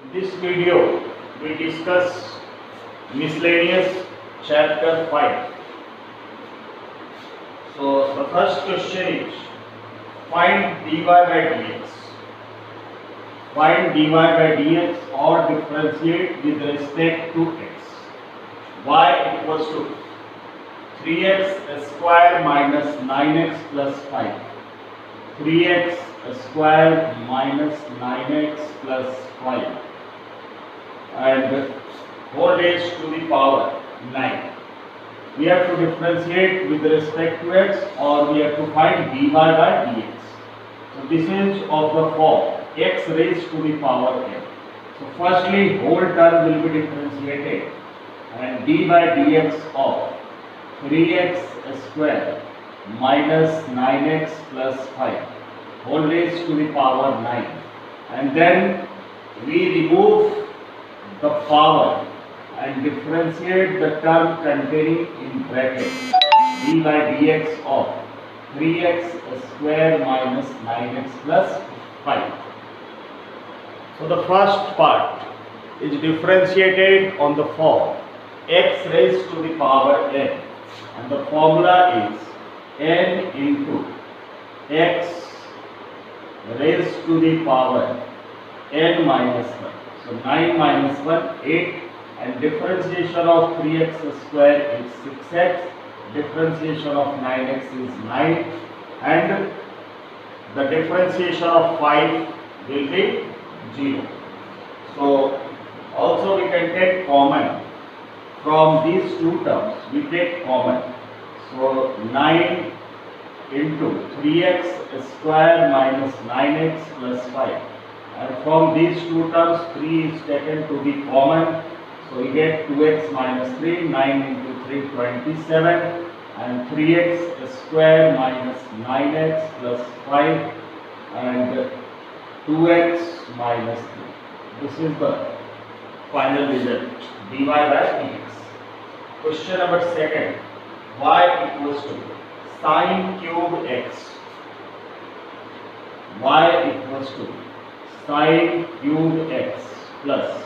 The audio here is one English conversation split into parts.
In this video, we discuss miscellaneous chapter 5. So, the first question is find dy by dx. Find dy by dx or differentiate with respect to x. Y equals to 3x square minus 9x plus 5. 3x square minus 9x plus 5 and whole raised to the power 9. We have to differentiate with respect to x, or we have to find dy by dx. So this is of the form x raised to the power n. So firstly whole term will be differentiated and dy by dx of 3x square minus 9x plus 5 whole raised to the power 9, and then we remove the power and differentiate the term containing in brackets dy by dx of 3x square minus 9x plus 5. So the first part is differentiated on the form x raised to the power n, and the formula is n into x raised to the power n minus 1. So 9 minus 1, 8, and differentiation of 3x square is 6x, differentiation of 9x is 9, and the differentiation of 5 will be 0. So also we can take common from these two terms. We take common. So 9 into 3x square minus 9x plus 5. And from these two terms 3 is taken to be common. So we get 2x minus 3, 9 into 3, 27, and 3x square minus 9x plus 5 and 2x minus 3. This is the final result, dy by dx. Question number second, y equals to sine cube x. Y equals to sine cube x plus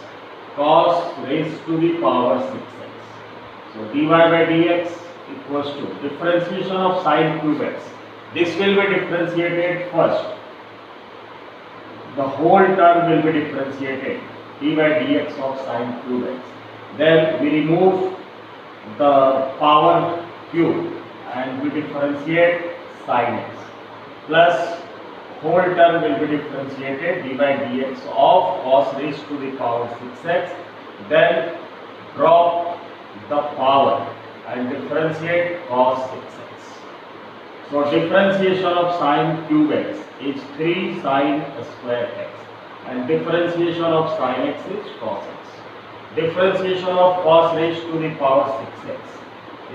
cos raised to the power 6x. So dy by dx equals to differentiation of sine cube x. This will be differentiated first. The whole term will be differentiated, dy by dx of sine cube x. Then we remove the power cube and we differentiate sin x, plus whole term will be differentiated dy by dx of cos raised to the power 6x. Then drop the power and differentiate cos 6x. So differentiation of sin cube x is 3 sin square x, and differentiation of sin x is cos x. Differentiation of cos raised to the power 6x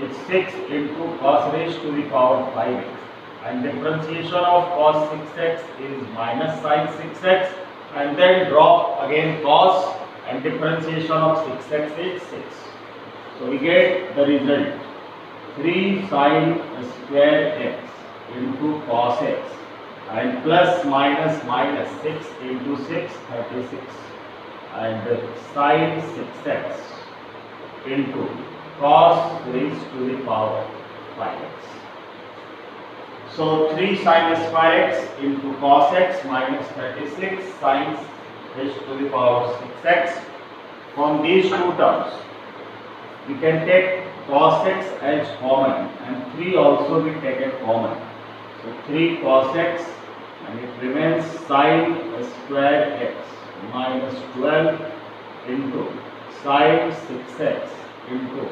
is 6 into cos raised to the power 5x, and differentiation of cos 6x is minus sin 6x, and then drop again cos, and differentiation of 6x is 6. So we get the result 3 sin square x into cos x, and plus minus minus 6 into 6, 36, and sin 6x into cos raised to the power 5x. So 3 sin square x into cos x minus 36 sin raised to the power 6x. From these two terms, we can take cos x as common, and 3 also we take as common. So 3 cos x, and it remains sin square x minus 12 into sin 6x into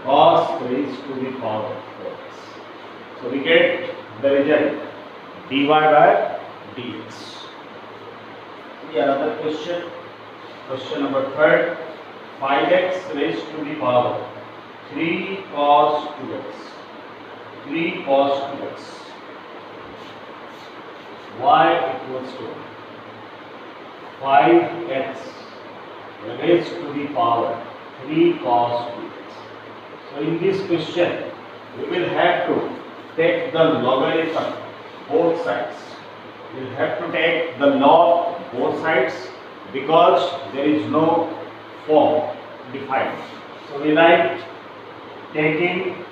cos raised to the power 4x. So we get the result dy by dx. Another question, question number third, 5x raised to the power 3 cos 2x. 3 cos 2x. Y equals to 5x raised to the power 3 cos 2x. So in this question, we will have to take the logarithm both sides. We will have to take the log both sides because there is no form defined. So we write taking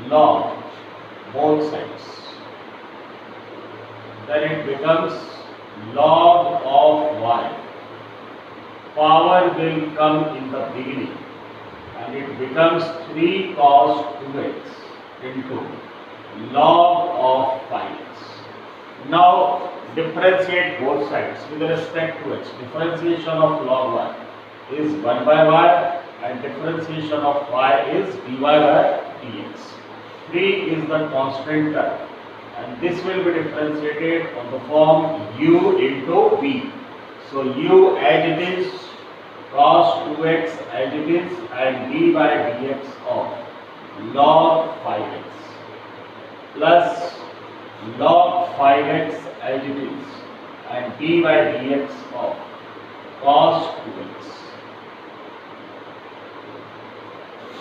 log both sides. Then it becomes log of y. Power will come in the beginning and it becomes 3 cos 2x into log of 5x. Now differentiate both sides with respect to x. Differentiation of log y is 1 by y and differentiation of y is dy by dx. 3 is the constant term and this will be differentiated on the form u into v. So u as it is, cos 2x as it is, and d by dx of log 5x plus log 5x as it is and d by dx of cos 2x.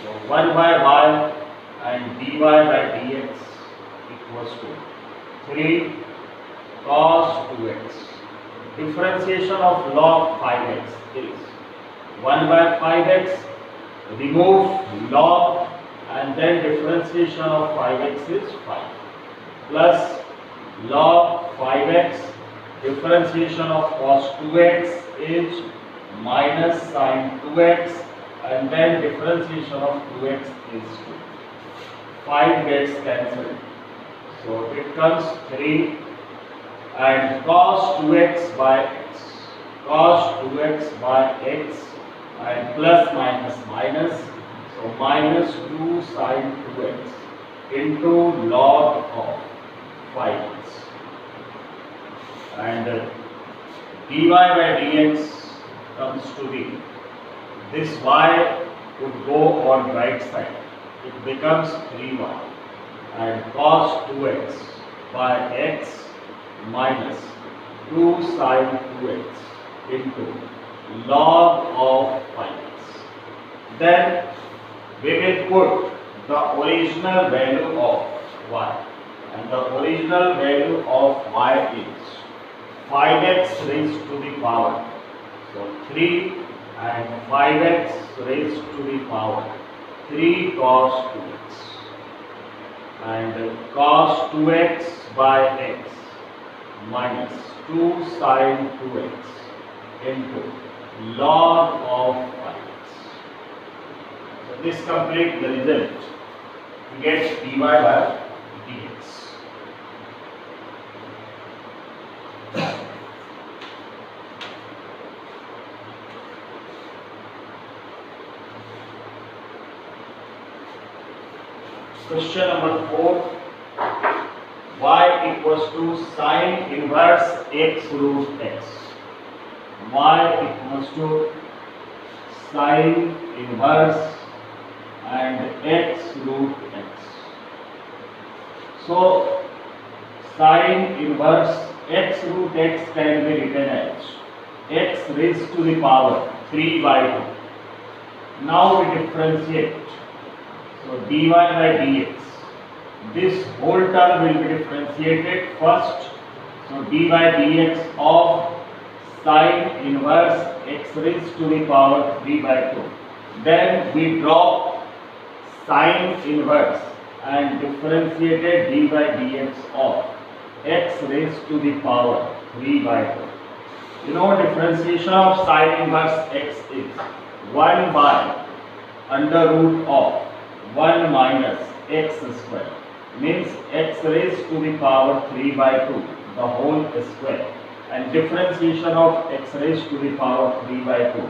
So 1 by y and dy by dx equals to 3 cos 2x. Differentiation of log 5x is 1 by 5x, remove log and then differentiation of 5x is 5 plus log 5x, differentiation of cos 2x is minus sin 2x and then differentiation of 2x is 2. 5 gets cancelled. So it comes 3 and cos 2x by x. Cos 2x by x and plus minus minus. So minus 2 sin 2x into log of 5x. And dy by dx comes to be, this y would go on right side. It becomes 3y and cos 2x by x minus 2 sin 2x into log of 5x. Then we will put the original value of y, and the original value of y is 5x raised to the power. So 3 and 5x raised to the power 3 cos 2x and cos 2x by x minus 2 sin 2x into log of 5x. So this completes the result. We get dy by dx. Question number 4. Y equals to sin inverse x root x. Y equals to sin inverse and x root x. So sin inverse x root x can be written as x raised to the power 3 by 2. Now we differentiate. So dy by dx. This whole term will be differentiated first. So dy by dx of sin inverse x raised to the power 3 by 2. Then we drop sin inverse and differentiated dy by dx of x raised to the power 3 by 2. You know, differentiation of sin inverse x is 1 by under root of 1 minus x square, means x raised to the power 3 by 2, the whole square, and differentiation of x raised to the power 3 by 2.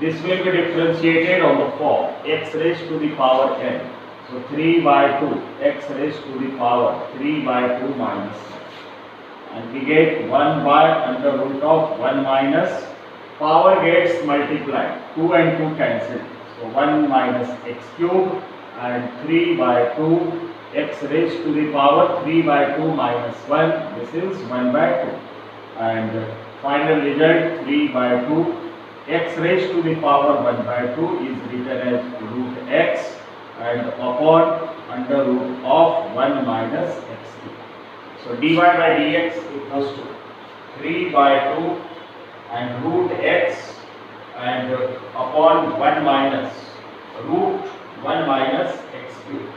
This will be differentiated on the form x raised to the power n. So 3 by 2, x raised to the power 3 by 2 minus 1. And we get 1 by under root of 1 minus, power gets multiplied, 2 and 2 cancelled. So 1 minus x cube and 3 by 2 x raised to the power 3 by 2 minus 1, this is 1 by 2, and final result 3 by 2 x raised to the power 1 by 2 is written as root x and upon under root of 1 minus x cube. So dy by dx equals to 3 by 2 and root x and upon 1 minus root 1 minus x cube.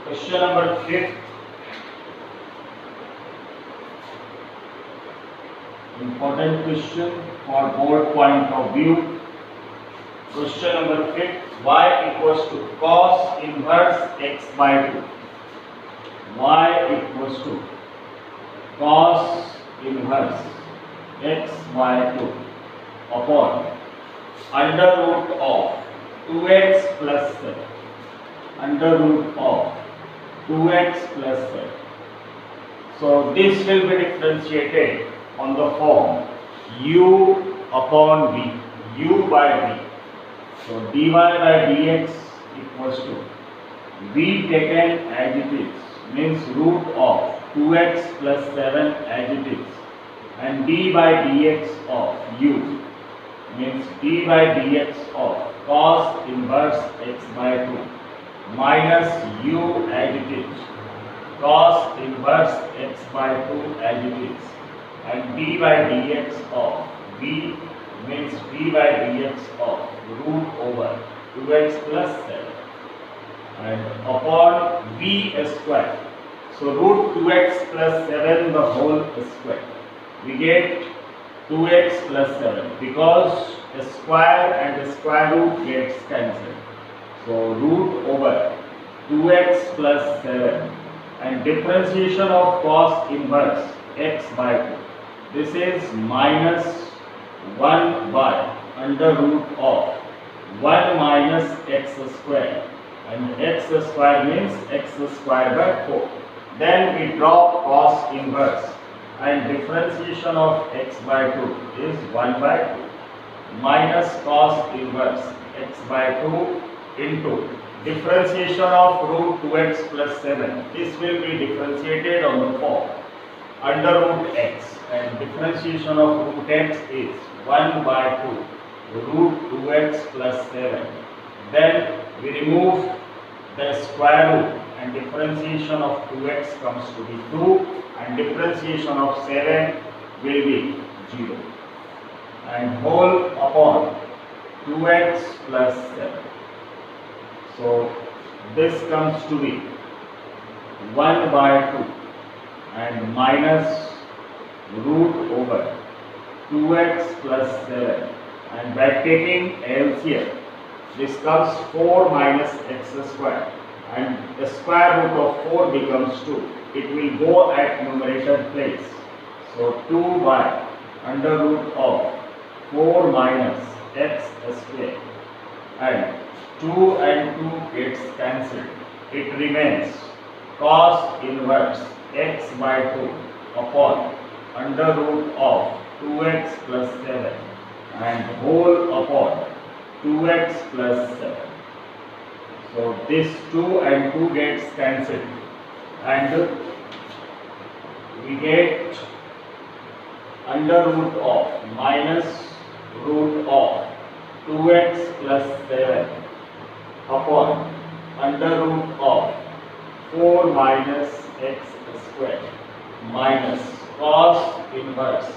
Question number 5. Important question for board point of view. Question number 5. Y equals to cos inverse x by 2. Y equals to cos inverse x by 2 upon under root of 2x plus 7. Under root of 2x plus 7. So this will be differentiated on the form u upon v, u by v. So dy by dx equals to v taken as it is, means root of 2x plus 7 as it is, and d by dx of u means d by dx of cos inverse x by 2 minus u as it is, cos inverse x by 2 as it is, and d by dx of v means d by dx of root over 2x plus 7 and upon v square. So root 2x plus 7 the whole square. We get 2x plus 7 because a square and a square root gets cancelled. So root over 2x plus 7 and differentiation of cos inverse x by 2. This is minus 1 by under root of 1 minus x square, and x square means x square by 4. Then we drop cos inverse and differentiation of x by 2 is 1 by 2 minus cos inverse x by 2 into differentiation of root 2x plus 7. This will be differentiated on the form under root x, and differentiation of root x is 1 by 2 root 2x plus 7. Then we remove the square root and differentiation of 2x comes to be 2 and differentiation of 7 will be 0 and whole upon 2x plus 7. So this comes to be 1 by 2 and minus root over 2x plus 7, and by taking LCM this comes 4 minus x square, and the square root of 4 becomes 2. It will go at numerator place. So 2 by under root of 4 minus x square, and 2 and 2 gets cancelled. It remains cos inverse x by 2 upon under root of 2x plus 7 and whole upon 2x plus 7. So this 2 and 2 gets cancelled and we get under root of minus root of 2x plus 7 upon under root of 4 minus x square minus cos inverse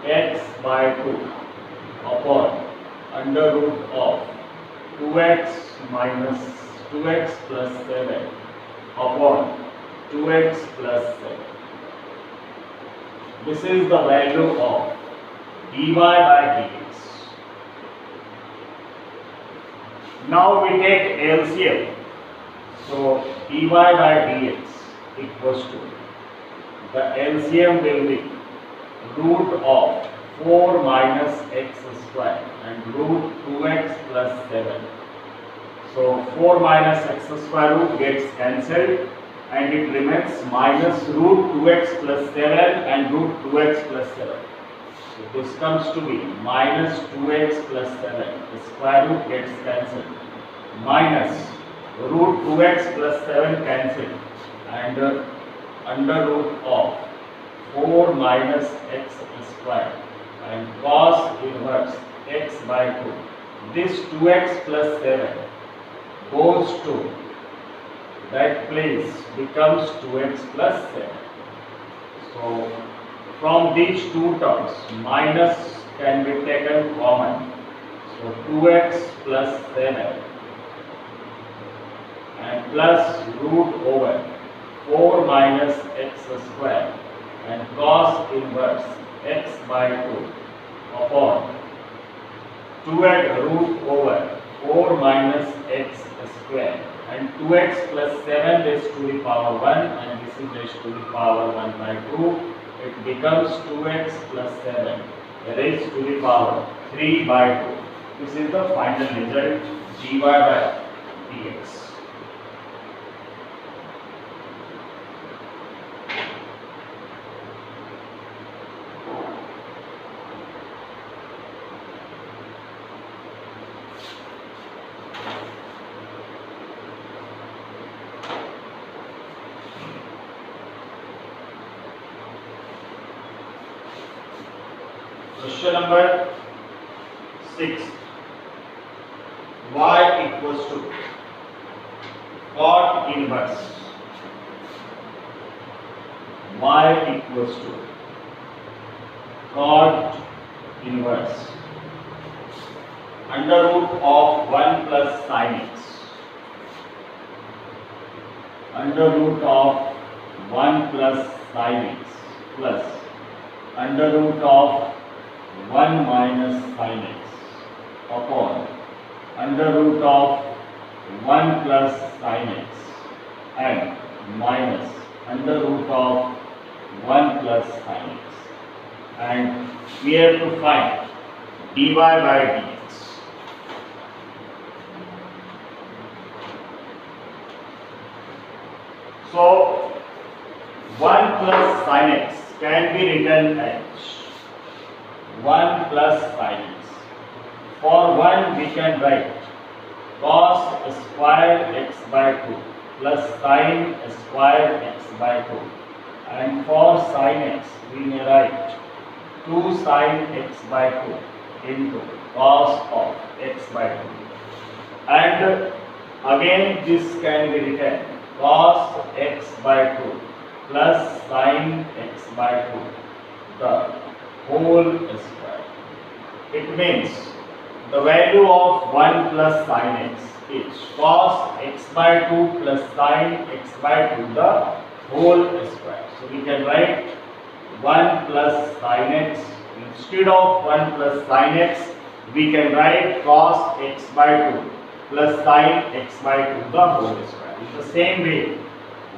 x by 2 upon under root of 2x minus 2x plus 7 upon 2x plus 7. This is the value of dy by dx. Now we take LCM. So dy by dx equals to, the LCM will be root of 4 minus x square and root 2x plus 7. So 4 minus x square root gets cancelled and it remains minus root 2x plus 7 and root 2x plus 7. So this comes to be minus 2x plus 7. The square root gets cancelled. Minus root 2x plus 7 cancelled, and under root of minus x square and cos inverse x by 2. This 2x plus 7 goes to that place, becomes 2x plus 7. So from these two terms, minus can be taken common. So 2x plus 7 and plus root over 4 minus x square and cos inverse x by 2 upon 2x root over 4 minus x square and 2x plus 7 raised to the power 1 and this is raised to the power 1 by 2. It becomes 2x plus 7 raised to the power 3 by 2. This is the final result, dy by dx. Question number 6. Y equals to cot inverse. Y equals to cot inverse under root of 1 plus sin x. Under root of 1 plus sin x plus under root of 1 minus sin x upon under root of 1 plus sin x and minus under root of 1 plus sin x, and we have to find dy by dx. So 1 plus sin x can be written as 1 plus sin x. For 1 we can write cos square x by 2 plus sin square x by 2, and for sin x we may write 2 sin x by 2 into cos of x by 2, and again this can be written cos x by 2 plus sin x by 2 the whole square. It means the value of 1 plus sin x is cos x by 2 plus sin x by 2 the whole square. So we can write 1 plus sin x. Instead of 1 plus sin x, we can write cos x by 2 plus sin x by 2 the whole square. In the same way,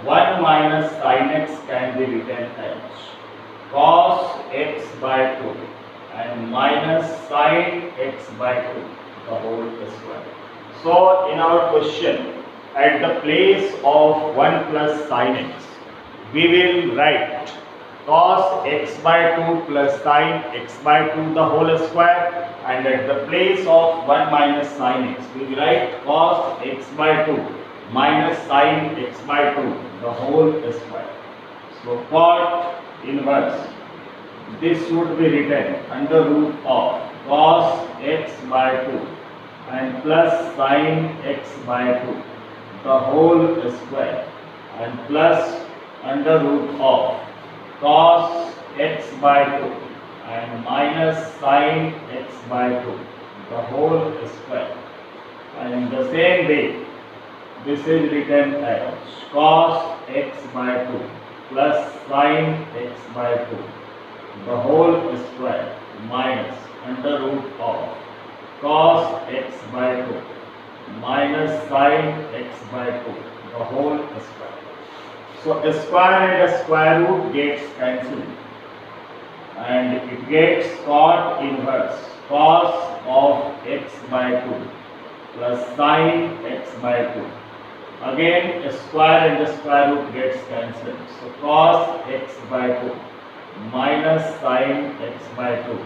1 minus sin x can be written as cos x by 2 and minus sin x by 2 the whole square. So in our question, at the place of 1 plus sin x, we will write cos x by 2 plus sin x by 2 the whole square, and at the place of 1 minus sin x, we will write cos x by 2 minus sin x by 2 the whole square. So cot inverse, this should be written under root of cos x by 2 and plus sin x by 2 the whole square, and plus under root of cos x by 2 and minus sin x by 2 the whole square, and in the same way this is written as cos x by 2 plus sin x by 2 the whole square minus under root of cos x by 2 minus sin x by 2 the whole square. So a square and a square root gets cancelled, and it gets cot inverse cos of x by 2 plus sin x by 2. Again a square and a square root gets cancelled. So cos x by 2 minus sin x by 2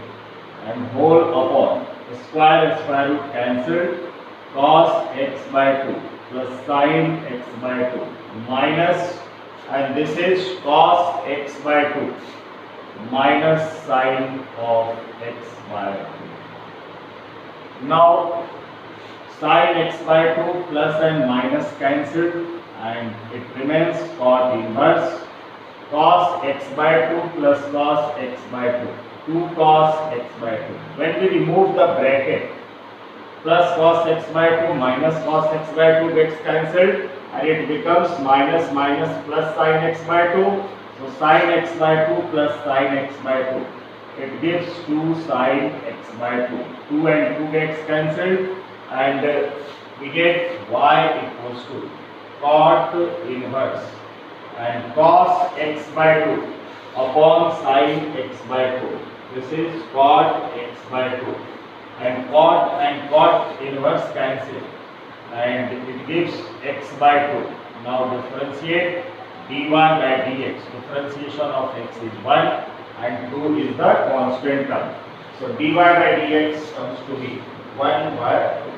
and whole upon square and square root cancelled, cos x by 2 plus sin x by 2 minus, and this is cos x by 2 minus sine of x by 2. Now sine x by 2 plus and minus cancelled, and it remains cot inverse cos x by 2 plus cos x by 2. 2 cos x by 2. When we remove the bracket, plus cos x by 2 minus cos x by 2 gets cancelled, and it becomes minus minus plus sin x by 2. So sin x by 2 plus sin x by 2. It gives 2 sin x by 2. 2 and 2 gets cancelled, and we get y equals to cot inverse and cos x by 2 upon sin x by 2. This is cot x by 2. And cot inverse cancel, and it gives x by 2. Now differentiate dy by dx. Differentiation of x is 1 and 2 is the constant term. So dy by dx comes to be 1 by 2.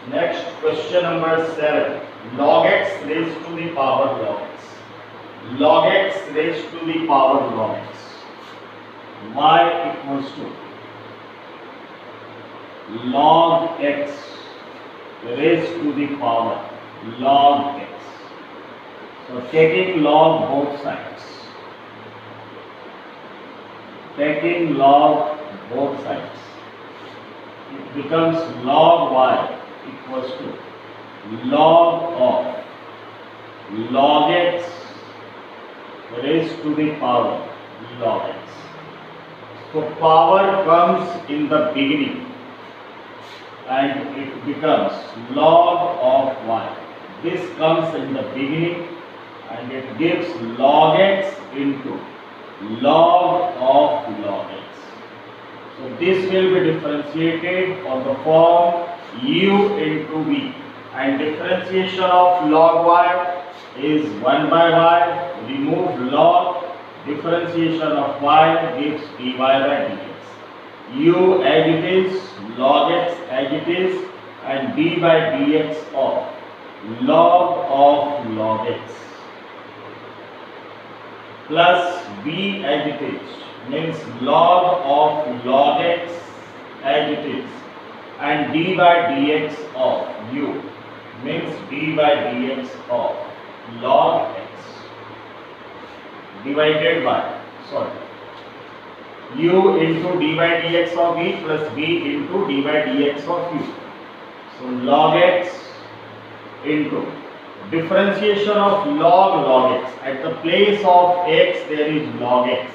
Next, question number 7. Log x raised to the power log x. Log x raised to the power log x. Y equals to log x raised to the power log x. So taking log both sides. Taking log both sides. It becomes log y equals to log of log x raised to the power log x. So power comes in the beginning and it becomes log of y. This comes in the beginning and it gives log x into log of log x. So this will be differentiated on the form u into v, and differentiation of log y is 1 by y. Remove log, differentiation of y gives dy by dx. U as it is, log x as it is, and d by dx of log x plus v as it is, means log of log x as it is, and d by dx of u means d by dx of log x divided by, u into d by dx of v plus v into d by dx of u. So log x into differentiation of log x. At the place of x there is log x.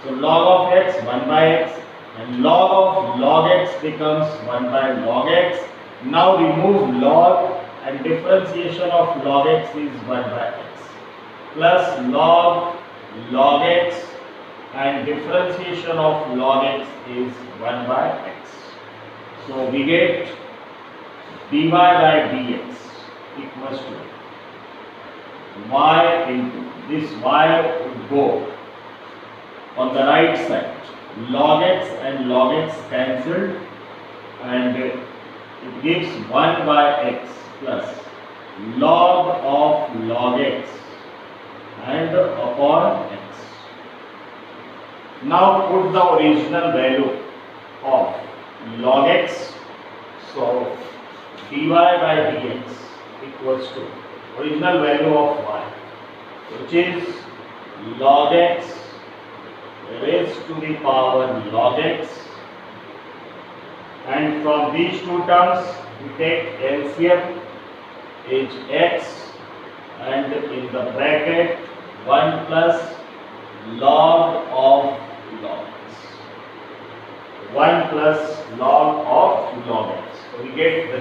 So log of x 1 by x, and log of log x becomes 1 by log x. Now remove log, and differentiation of log x is 1 by x plus log x, and differentiation of log x is 1 by x. So we get dy by dx equals to y into, this y would go on the right side, log x and log x cancelled, and it gives 1 by x plus log of log x and upon x. Now put the original value of log x. So dy by dx equals to original value of y, which is log x raised to the power log x, and from these two terms we take LCM is x, and in the bracket 1 plus log of log x, 1 plus log of log x. So we get the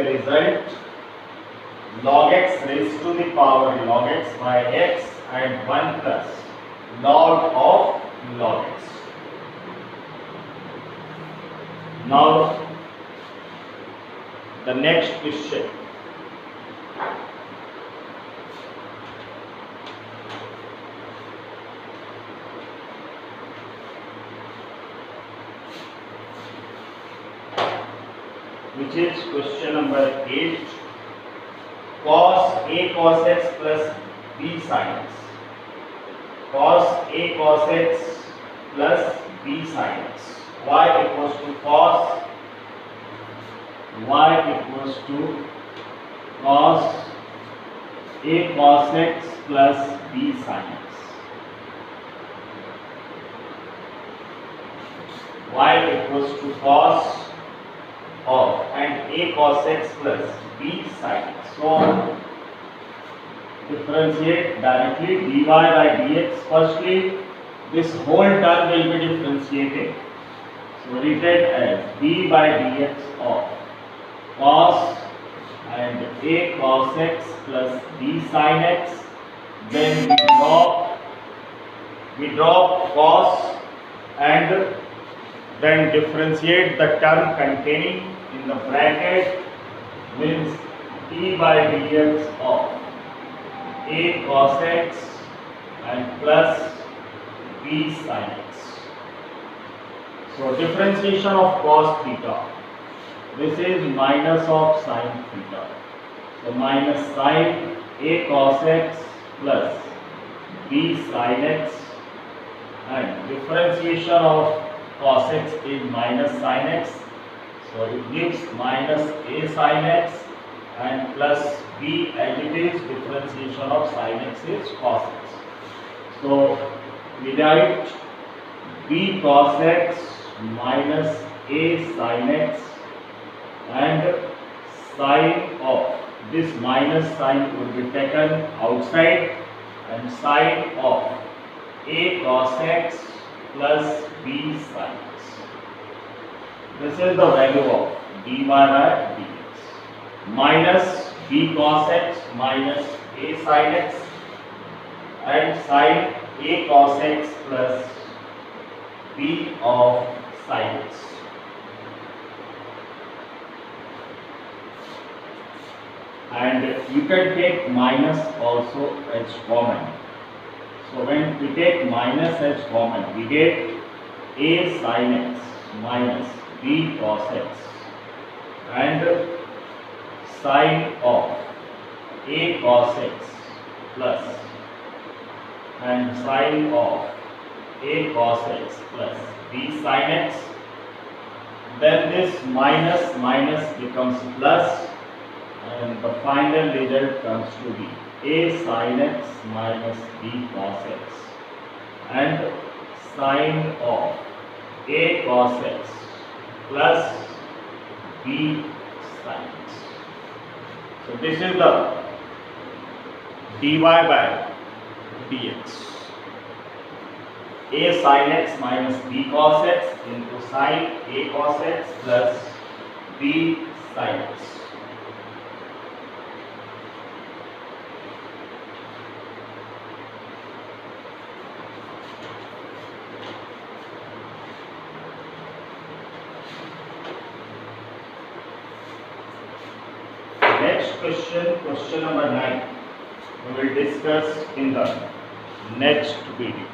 result. Log x raised to the power log x by x, and 1 plus log of log x. Now the next question. Which is question number 8. Cos A cos x plus B sin x. Cos A cos x plus B sin x. Y equals to cos A cos x plus B sin x. Y equals to cos of and A cos x plus B sin x. So differentiate directly dy by dx. Firstly, this whole term will be differentiated. So written as d by dx of cos and A cos x plus B sin x. Then we drop cos and then differentiate the term containing in the bracket, means d by dx of A cos x and plus B sin x. So differentiation of cos theta. This is minus of sin theta. So minus sin A cos x plus B sin x, and differentiation of cos x is minus sin x. So it gives minus A sin x and plus B as it is. Differentiation of sin x is cos x. So we write B cos x minus A sin x, and sin of this minus sign will be taken outside, and sin of A cos x plus B sin x. This is the value of dy by dx minus B cos x minus A sin x and sin A cos x plus B of sin x. And you can take minus also as common. So when we take minus as common, we get A sin x minus B cos x and sin of A cos x plus and sin of A cos x plus B sin x. Then this minus minus becomes plus, and the final result comes to be A sin x minus B cos x and sin of A cos x plus B sin x. So this is the dy by dx. A sin x minus B cos x into sin A cos x plus B sin x. Next question, question number 9, we will discuss in the next video.